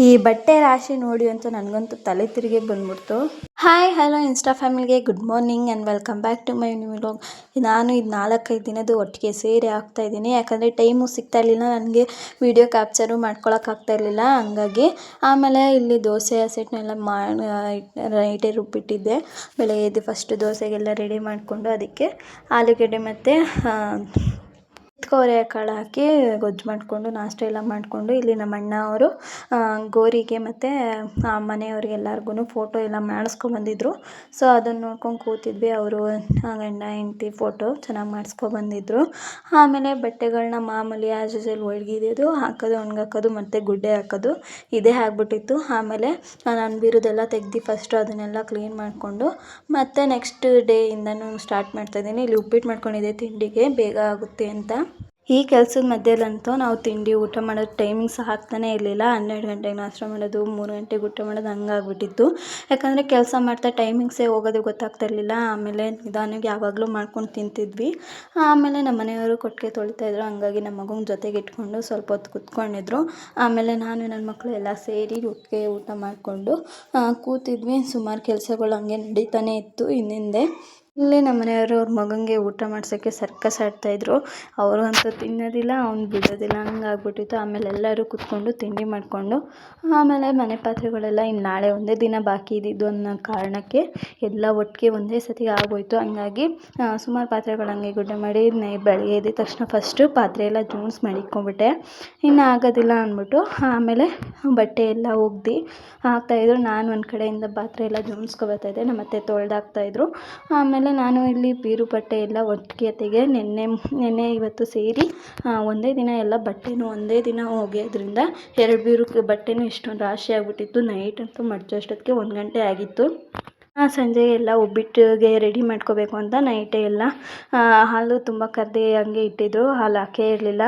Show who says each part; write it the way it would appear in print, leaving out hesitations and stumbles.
Speaker 1: ಈ ಬಟ್ಟೆ ರಾಶಿ ನೋಡಿ ಅಂತ ನನಗಂತೂ ತಲೆ ತಿರುಗಿ ಬಂದ್ಬಿಡ್ತು. ಹಾಯ್ ಹಲೋ ಇನ್ಸ್ಟಾ ಫ್ಯಾಮಿಲಿಗೆ good morning and welcome back to my new vlog. ನಾನು ಇದು 4-5 ದಿನದ್ದು ಒಟ್ಟಿಗೆ ಸೇರಿ ಹಾಕ್ತಾಯಿದ್ದೀನಿ, ಯಾಕಂದರೆ ಟೈಮು ಸಿಗ್ತಾ ಇರಲಿಲ್ಲ ನನಗೆ, ವೀಡಿಯೋ ಕ್ಯಾಪ್ಚರು ಮಾಡ್ಕೊಳಕ್ಕಾಗ್ತಾ ಇರಲಿಲ್ಲ. ಹಂಗಾಗಿ ಆಮೇಲೆ ಇಲ್ಲಿ ದೋಸೆ ಸೆಟ್ನೆಲ್ಲ ನೈಟೇ ರುಬ್ಬಿಟ್ಟಿದ್ದೆ. ಬೆಳಗ್ಗೆ ಎದ್ದು ಫಸ್ಟ್ ದೋಸೆಗೆಲ್ಲ ರೆಡಿ ಮಾಡಿಕೊಂಡು ಅದಕ್ಕೆ ಆಲೂಗಡ್ಡೆ ಮತ್ತು ಕಾಳು ಹಾಕಿ ಗೊಜ್ಜು ಮಾಡಿಕೊಂಡು ನಾಷ್ಟ ಎಲ್ಲ ಮಾಡಿಕೊಂಡು, ಇಲ್ಲಿ ನಮ್ಮ ಅಣ್ಣ ಅವರು ಗೋರಿಗೆ ಮತ್ತು ಮನೆಯವ್ರಿಗೆಲ್ಲರಿಗೂ ಫೋಟೋ ಎಲ್ಲ ಮಾಡಿಸ್ಕೊಬಂದಿದ್ರು. ಸೊ ಅದನ್ನು ನೋಡ್ಕೊಂಡು ಕೂತಿದ್ವಿ. ಅವರು ಗಂಡ ಹೆಂಡ್ತಿ ಫೋಟೋ ಚೆನ್ನಾಗಿ ಮಾಡಿಸ್ಕೊಬಂದಿದ್ರು. ಆಮೇಲೆ ಬಟ್ಟೆಗಳನ್ನ ಮಾಮೂಲಿ ಆ್ಯಸ್ ಯೂಸ್ವಲ್ ಒಣಗಿದ್ದು ಹಾಕೋದು, ಒಣಗಾಕೋದು ಮತ್ತು ಗುಡ್ಡೆ ಹಾಕೋದು ಇದೇ ಆಗ್ಬಿಟ್ಟಿತ್ತು. ಆಮೇಲೆ ನಾನು ಬೀರೋದೆಲ್ಲ ತೆಗ್ದು ಫಸ್ಟು ಅದನ್ನೆಲ್ಲ ಕ್ಲೀನ್ ಮಾಡಿಕೊಂಡು ಮತ್ತು ನೆಕ್ಸ್ಟ್ ಡೇಯಿಂದನೂ ಸ್ಟಾರ್ಟ್ ಮಾಡ್ತಾಯಿದ್ದೀನಿ. ಇಲ್ಲಿ ಉಪ್ಪಿಟ್ಟು ಮಾಡ್ಕೊಂಡಿದ್ದೆ ತಿಂಡಿಗೆ, ಬೇಗ ಆಗುತ್ತೆ ಅಂತ. ಈ ಕೆಲಸದ ಮಧ್ಯದಲ್ಲಂತೂ ನಾವು ತಿಂಡಿ ಊಟ ಮಾಡೋದು ಟೈಮಿಂಗ್ಸ್ ಆಗ್ತಾನೇ ಇರಲಿಲ್ಲ. 12 ಗಂಟೆಗೆ ನಾಷ್ಟ ಮಾಡೋದು, 3 ಗಂಟೆಗೆ ಊಟ ಮಾಡೋದು ಹಂಗಾಗ್ಬಿಟ್ಟಿತ್ತು. ಯಾಕಂದರೆ ಕೆಲಸ ಮಾಡ್ತಾ ಟೈಮಿಂಗ್ಸೇ ಹೋಗೋದು ಗೊತ್ತಾಗ್ತಾ ಇರಲಿಲ್ಲ. ಆಮೇಲೆ ನಿಧಾನಕ್ಕೆ ಯಾವಾಗಲೂ ಮಾಡ್ಕೊಂಡು ತಿಂತಿದ್ವಿ. ಆಮೇಲೆ ನಮ್ಮ ಮನೆಯವರು ಕೊಟ್ಟಿಗೆ ತೊಳಿತಾಯಿದ್ರು, ಹಂಗಾಗಿ ನಮ್ಮ ಮಗನ ಜೊತೆಗೆ ಇಟ್ಕೊಂಡು ಸ್ವಲ್ಪ ಹೊತ್ತು ಕೂತ್ಕೊಂಡಿದ್ರು. ಆಮೇಲೆ ನಾನು ನನ್ನ ಮಕ್ಕಳು ಎಲ್ಲ ಸೇರಿ ಒಟ್ಟಿಗೆ ಊಟ ಮಾಡಿಕೊಂಡು ಕೂತಿದ್ವಿ. ಸುಮಾರು ಕೆಲಸಗಳು ಹಂಗೆ ನಡೀತಾನೆ ಇತ್ತು ಹಿಂದಿಂದೆ. ಇಲ್ಲಿ ನಮ್ಮ ಮನೆಯವರು ಅವ್ರ ಮಗನಿಗೆ ಊಟ ಮಾಡ್ಸೋಕ್ಕೆ ಸರ್ಕಸ್ ಆಡ್ತಾಯಿದ್ರು. ಅವರು ಅಂತೂ ತಿನ್ನೋದಿಲ್ಲ, ಅವ್ನು ಬಿಡೋದಿಲ್ಲ, ಹಂಗಾಗ್ಬಿಟ್ಟಿತ್ತು. ಆಮೇಲೆ ಎಲ್ಲರೂ ಕೂತ್ಕೊಂಡು ತಿಂಡಿ ಮಾಡಿಕೊಂಡು ಆಮೇಲೆ ಮನೆ ಪಾತ್ರೆಗಳೆಲ್ಲ ಇನ್ನು ನಾಳೆ ಒಂದೇ ದಿನ ಬಾಕಿ ಇದ್ದಿದ್ದು ಅನ್ನೋ ಕಾರಣಕ್ಕೆ ಎಲ್ಲ ಒಟ್ಟಿಗೆ ಒಂದೇ ಸತಿ ಆಗೋಯಿತು. ಹಂಗಾಗಿ ಸುಮಾರು ಪಾತ್ರೆಗಳು ಹಂಗೆ ಗುಡ್ಡೆ ಮಾಡಿ ಬೆಳಗ್ಗೆ ಎದ್ದ ತಕ್ಷಣ ಫಸ್ಟು ಪಾತ್ರೆ ಎಲ್ಲ ಜೋಡಿಸಿ ಮಡಿಕ್ಕೊಂಬಿಟ್ಟೆ. ಇನ್ನು ಆಗೋದಿಲ್ಲ ಅಂದ್ಬಿಟ್ಟು ಆಮೇಲೆ ಬಟ್ಟೆ ಎಲ್ಲ ಒಗ್ದು ಹಾಕ್ತಾಯಿದ್ರು. ನಾನು ಒಂದು ಕಡೆಯಿಂದ ಪಾತ್ರೆ ಎಲ್ಲ ಜೋಡಿಸ್ಕೊಬರ್ತಾಯಿದ್ದೆ, ನಮ್ಮ ಅತ್ತೆ ತೊಳೆದಾಕ್ತಾಯಿದ್ರು. ಆಮೇಲೆ ನಾನು ಇಲ್ಲಿ ಬೀರು ಬಟ್ಟೆ ಎಲ್ಲ ಒಟ್ಟಿಗೆ ನೆನ್ನೆ ಇವತ್ತು ಸೇರಿ ಒಂದೇ ದಿನ ಎಲ್ಲ ಬಟ್ಟೆನೂ ಒಂದೇ ದಿನ ಒಗೆಯೋದ್ರಿಂದ 2 ಬೀರು ಬಟ್ಟೆನೂ ಇಷ್ಟೊಂದು ರಾಶಿ ಆಗಿಬಿಟ್ಟಿತ್ತು. ನೈಟ್ ಅಂತೂ ಮಡ್ಚೋಷ್ಟೊತ್ತಿಗೆ 1 ಗಂಟೆ ಆಗಿತ್ತು. ಸಂಜೆ ಎಲ್ಲ ಒಬ್ಬಿಟ್ಟಿಗೆ ರೆಡಿ ಮಾಡ್ಕೋಬೇಕು ಅಂತ ನೈಟೇ ಎಲ್ಲ ಹಾಲು ತುಂಬ ಕರೆದಿ ಹಂಗೆ ಇಟ್ಟಿದ್ರು, ಹಾಲು ಹಾಕೇ ಇರಲಿಲ್ಲ.